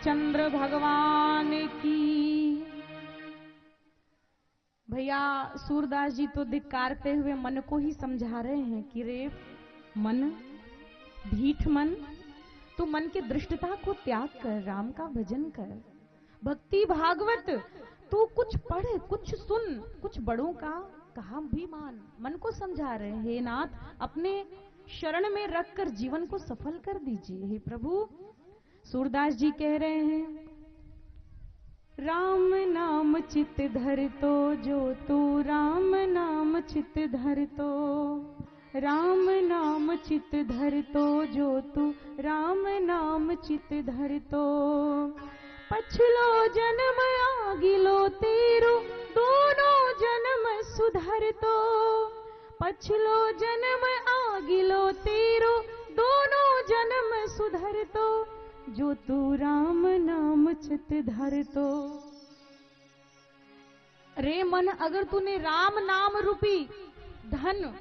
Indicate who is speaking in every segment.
Speaker 1: रामचंद्र भगवान की। भैया सूरदास जी तो धिक्कारते हुए मन को ही समझा रहे हैं कि रे मन, ढीठ मन, तू मन की दृष्टता को त्याग कर, राम का भजन कर, भक्ति भागवत तू कुछ पढ़, कुछ सुन, कुछ बड़ों का कहा भी मान। मन को समझा रहे हैं, हे नाथ अपने शरण में रखकर जीवन को सफल कर दीजिए हे प्रभु। सूरदास जी कह रहे हैं, राम नाम चित धर तो जो तू, राम नाम चित धर तो, राम नाम चित धर तो जो तू, राम नाम चित धर तो, पछलो जन्म आगिलो तेरो, दोनों जन्म सुधर तो, पछलो जन्म आगिलो तेरो, दोनों जन्म सुधर तो, जो तू राम नाम चित धर तो। रे मन, अगर तूने राम नाम रूपी धन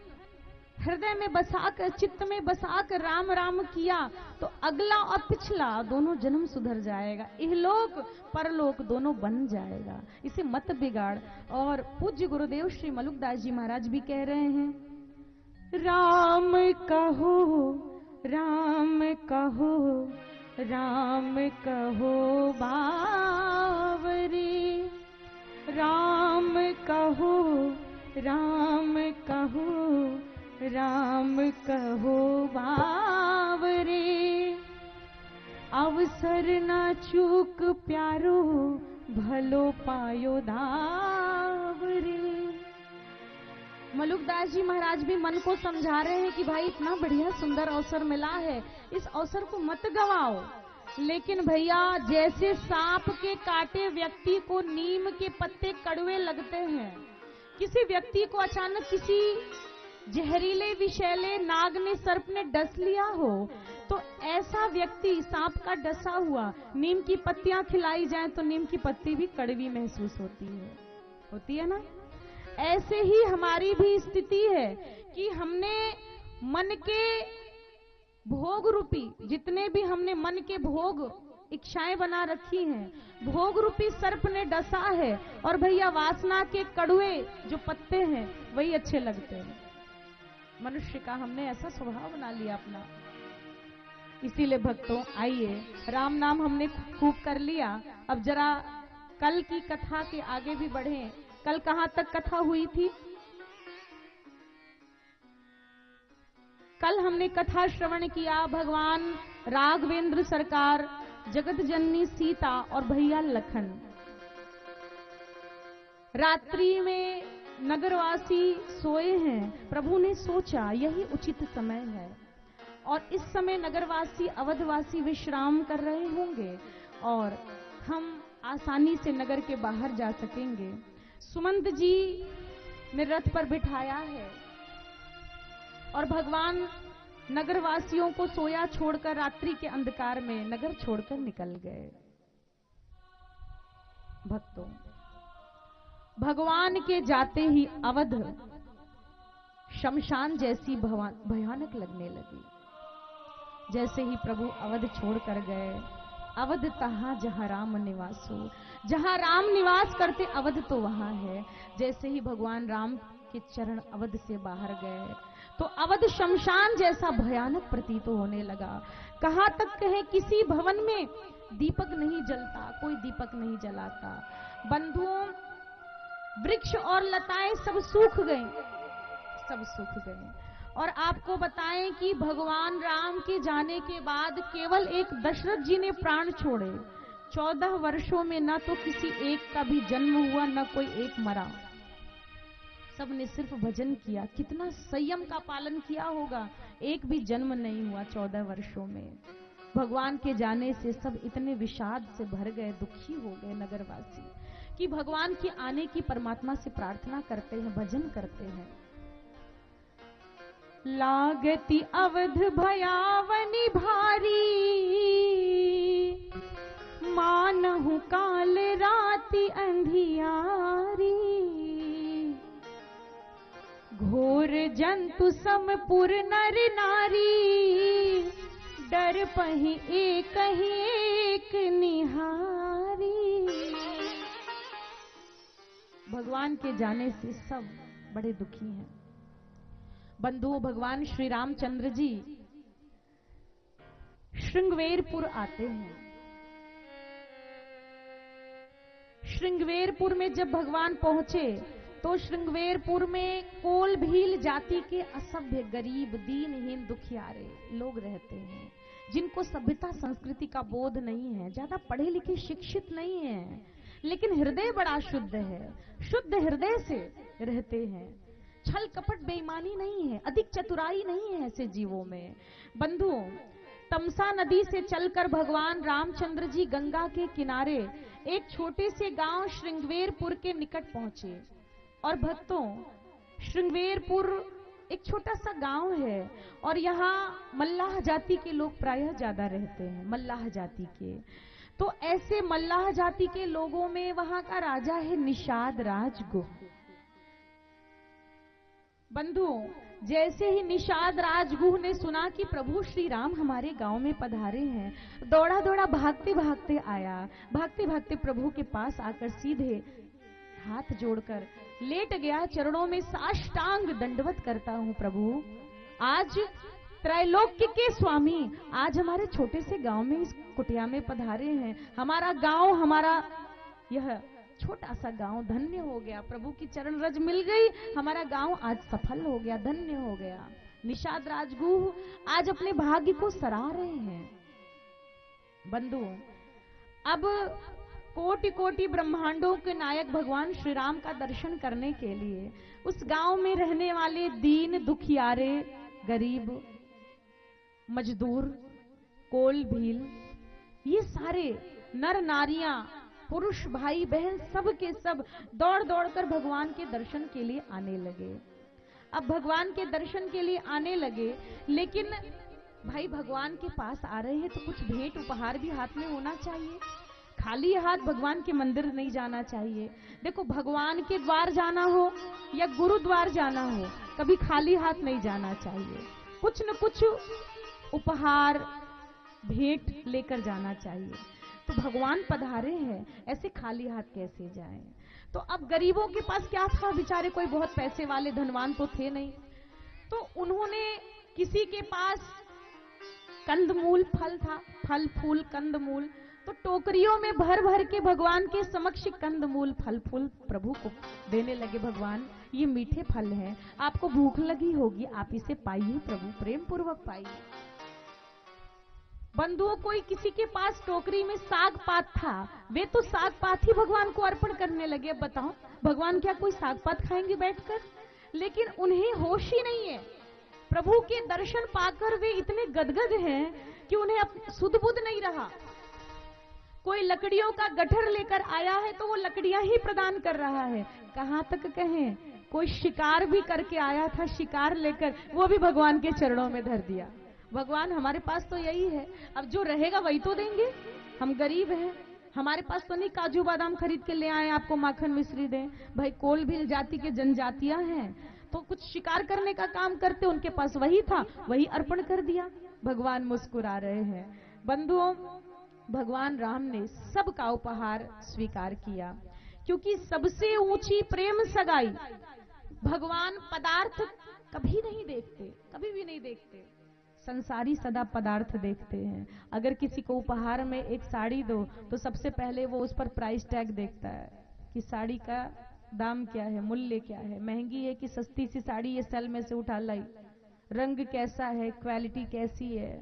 Speaker 1: हृदय में बसाकर, चित्त में बसाकर राम राम किया तो अगला और पिछला दोनों जन्म सुधर जाएगा, इहलोक परलोक दोनों बन जाएगा, इसे मत बिगाड़। और पूज्य गुरुदेव श्री मलुकदास जी महाराज भी कह रहे हैं, राम कहो, राम कहो, राम कहो बावरी, राम कहो, राम कहो, राम कहो बावरे, अवसर ना चूक प्यारो, भलो पायो दावरे। मलुकदास जी महाराज भी मन को समझा रहे हैं कि भाई इतना बढ़िया सुंदर अवसर मिला है, इस अवसर को मत गवाओ। लेकिन भैया जैसे सांप के काटे व्यक्ति को नीम के पत्ते कड़वे लगते हैं, किसी व्यक्ति को अचानक किसी जहरीले विषैले नाग ने, सर्प ने डस लिया हो, तो ऐसा व्यक्ति सांप का डसा हुआ नीम की पत्तियां खिलाई जाएं तो नीम की पत्ती भी कड़वी महसूस होती है ना। ऐसे ही हमारी भी स्थिति है कि हमने मन के भोग रूपी, जितने भी हमने मन के भोग इच्छाएं बना रखी हैं, भोग रूपी सर्प ने डसा है, और भैया वासना के कड़वे जो पत्ते हैं वही अच्छे लगते हैं। मनुष्य का हमने ऐसा स्वभाव बना लिया अपना। इसीलिए भक्तों आइए, राम नाम हमने खूब कर लिया, अब जरा कल की कथा के आगे भी बढ़े। कल कहां तक कथा हुई थी? कल हमने कथा श्रवण किया, भगवान राघवेंद्र सरकार, जगत जननी सीता और भैया लखन रात्रि में नगरवासी सोए हैं। प्रभु ने सोचा यही उचित समय है, और इस समय नगरवासी अवधवासी विश्राम कर रहे होंगे और हम आसानी से नगर के बाहर जा सकेंगे। सुमंत जी ने रथ पर बिठाया है और भगवान नगरवासियों को सोया छोड़कर रात्रि के अंधकार में नगर छोड़कर निकल गए। भक्तों, भगवान के जाते ही अवध शमशान जैसी भयानक लगने लगी। जैसे ही प्रभु अवध छोड़कर गए, अवध तहां जहां राम निवासो, जहां राम निवास करते अवध तो वहां है। जैसे ही भगवान राम के चरण अवध से बाहर गए तो अवध शमशान जैसा भयानक प्रतीत होने लगा। कहां तक कहे, किसी भवन में दीपक नहीं जलता, कोई दीपक नहीं जलाता। बंधुओं, वृक्ष और लताएं सब सूख गए, सब सूख गए। और आपको बताएं कि भगवान राम के जाने के बाद केवल एक दशरथ जी ने प्राण छोड़े। 14 वर्षों में न तो किसी एक का भी जन्म हुआ, न कोई एक मरा। सब ने सिर्फ भजन किया। कितना संयम का पालन किया होगा, एक भी जन्म नहीं हुआ 14 वर्षों में। भगवान के जाने से सब इतने विषाद से भर गए, दुखी हो गए नगरवासी, कि भगवान के आने की परमात्मा से प्रार्थना करते हैं, भजन करते हैं। लागती अवध भयावनी भारी, मानहु काल राति अंधियारी। घोर जंतु समपुर नर नारी, डर पही एक एक निहारी। भगवान के जाने से सब बड़े दुखी हैं। बंधुओं, भगवान श्री रामचंद्र जी श्रृंगवेरपुर आते हैं। श्रृंगवेरपुर में जब भगवान पहुंचे तो श्रृंगवेरपुर में कोल भील जाति के असभ्य, गरीब, दीनहीन, दुखियारे लोग रहते हैं, जिनको सभ्यता संस्कृति का बोध नहीं है, ज्यादा पढ़े लिखे शिक्षित नहीं है, लेकिन हृदय बड़ा शुद्ध है, शुद्ध हृदय से रहते हैं। छल कपट बेईमानी नहीं है, अधिक चतुराई नहीं है ऐसे जीवों में। बंधुओं, तमसा नदी से चलकर भगवान रामचंद्र जी गंगा के किनारे एक छोटे से गांव श्रृंगवेरपुर के निकट पहुंचे। और भक्तों, श्रृंगवेरपुर एक छोटा सा गांव है और यहाँ मल्लाह जाति के लोग प्रायः ज्यादा रहते हैं, मल्लाह जाति के। तो ऐसे मल्लाह जाति के लोगों में वहां का राजा है निषाद राज गुह। बंधुओं, जैसे ही निषाद राजगुह ने सुना कि प्रभु श्री राम हमारे गांव में पधारे हैं, दौड़ा दौड़ा भागते भागते आया। भागते भागते प्रभु के पास आकर सीधे हाथ जोड़कर लेट गया, चरणों में साष्टांग दंडवत करता हूं। प्रभु, आज त्रैलोक्य के स्वामी आज हमारे छोटे से गांव में इस कुटिया में पधारे हैं। हमारा गांव, हमारा यह छोटा सा गांव धन्य हो गया। प्रभु की चरण रज मिल गई, हमारा गांव आज सफल हो गया, धन्य हो गया। निषाद राजगुह आज अपने भाग्य को सराह रहे हैं। बंधुओं, अब कोटि कोटि ब्रह्मांडों के नायक भगवान श्री राम का दर्शन करने के लिए उस गांव में रहने वाले दीन, दुखियारे, गरीब, मजदूर, कोल भील, ये सारे नर नारियां, पुरुष, भाई बहन, सब के सब दौड़ दौड़ कर भगवान के दर्शन के लिए आने लगे। अब भगवान के दर्शन के लिए आने लगे, लेकिन भाई भगवान के पास आ रहे हैं तो कुछ भेंट उपहार भी हाथ में होना चाहिए। खाली हाथ भगवान के मंदिर नहीं जाना चाहिए। देखो, भगवान के द्वार जाना हो या गुरुद्वार जाना हो, कभी खाली हाथ नहीं जाना चाहिए। कुछ न कुछ उपहार, भेंट लेकर जाना चाहिए। तो भगवान पधारे हैं, ऐसे खाली हाथ कैसे जाएं? तो अब गरीबों के पास क्या था? बेचारे कोई बहुत पैसे वाले धनवान तो थे नहीं। तो उन्होंने, किसी के पास कंदमूल फल था, फल फूल कंदमूल, तो टोकरियों में भर भर के भगवान के समक्ष कंदमूल फल फूल प्रभु को देने लगे। भगवान, ये मीठे फल हैं, आपको भूख लगी होगी, आप इसे पाइए प्रभु, प्रेम पूर्वक पाइए। बंधुओं, कोई किसी के पास टोकरी में साग पात था, वे तो साग पात ही भगवान को अर्पण करने लगे। बताओ, भगवान क्या कोई साग पात खाएंगे बैठकर? लेकिन उन्हें होश ही नहीं है। प्रभु के दर्शन पाकर वे इतने गदगद हैं कि उन्हें अब सुध बुध नहीं रहा। कोई लकड़ियों का गठर लेकर आया है तो वो लकड़ियां ही प्रदान कर रहा है। कहां तक कहें, कोई शिकार भी करके आया था, शिकार लेकर, वो भी भगवान के चरणों में धर दिया। भगवान, हमारे पास तो यही है, अब जो रहेगा वही तो देंगे। हम गरीब हैं, हमारे पास तो नहीं काजू बादाम खरीद के ले आए आपको माखन मिश्री दें। भाई कोल भील जाति के जनजातियां हैं तो कुछ शिकार करने का काम करते, उनके पास वही था, वही अर्पण कर दिया। भगवान मुस्कुरा रहे हैं। बंधुओं, भगवान राम ने सबका उपहार स्वीकार किया, क्योंकि सबसे ऊंची प्रेम सगाई भगवान पदार्थ कभी नहीं देखते, कभी भी नहीं देखते। संसारी सदा पदार्थ देखते हैं। अगर किसी को उपहार में एक साड़ी दो तो सबसे पहले वो उस पर प्राइस टैग देखता है कि साड़ी का दाम क्या है, मूल्य क्या है, महंगी है कि सस्ती सी साड़ी ये सेल में से उठा लाई, रंग कैसा है, क्वालिटी कैसी है।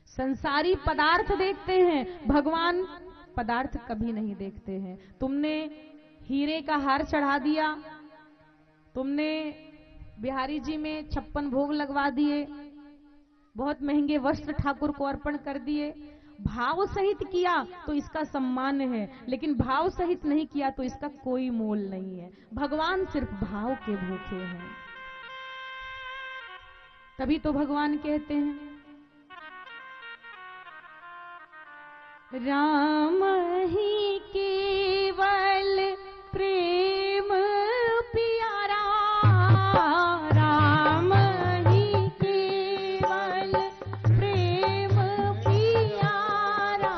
Speaker 1: संसारी पदार्थ देखते हैं, भगवान पदार्थ कभी नहीं देखते हैं। तुमने हीरे का हार चढ़ा दिया, तुमने बिहारी जी में 56 भोग लगवा दिए, बहुत महंगे वस्त्र ठाकुर को अर्पण कर दिए, भाव सहित किया तो इसका सम्मान है, लेकिन भाव सहित नहीं किया तो इसका कोई मोल नहीं है। भगवान सिर्फ भाव के भूखे हैं। तभी तो भगवान कहते हैं, राम ही केवल प्रेम प्यारा, राम ही केवल प्रेम प्यारा,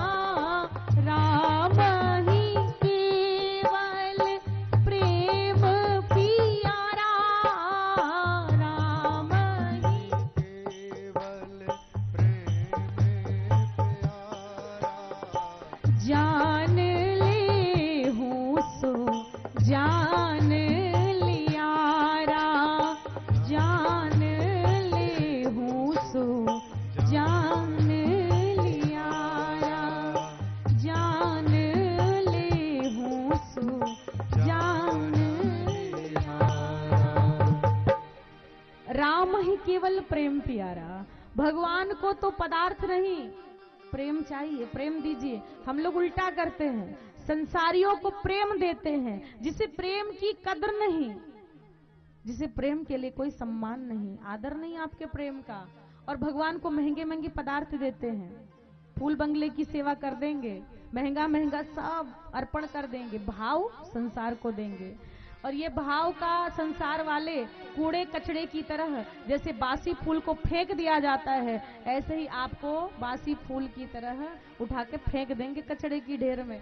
Speaker 1: केवल प्रेम प्यारा। भगवान को तो पदार्थ नहीं, प्रेम चाहिए, प्रेम दीजिए। हम लोग उल्टा करते हैं, संसारियों को प्रेम देते हैं, जिसे प्रेम की कदर नहीं, जिसे प्रेम के लिए कोई सम्मान नहीं, आदर नहीं आपके प्रेम का, और भगवान को महंगे महंगे पदार्थ देते हैं। फूल बंगले की सेवा कर देंगे, महंगा महंगा सब अर्पण कर देंगे, भाव संसार को देंगे। और ये भाव का संसार वाले कूड़े कचड़े की तरह, जैसे बासी फूल को फेंक दिया जाता है, ऐसे ही आपको बासी फूल की तरह उठा के फेंक देंगे कचड़े की ढेर में।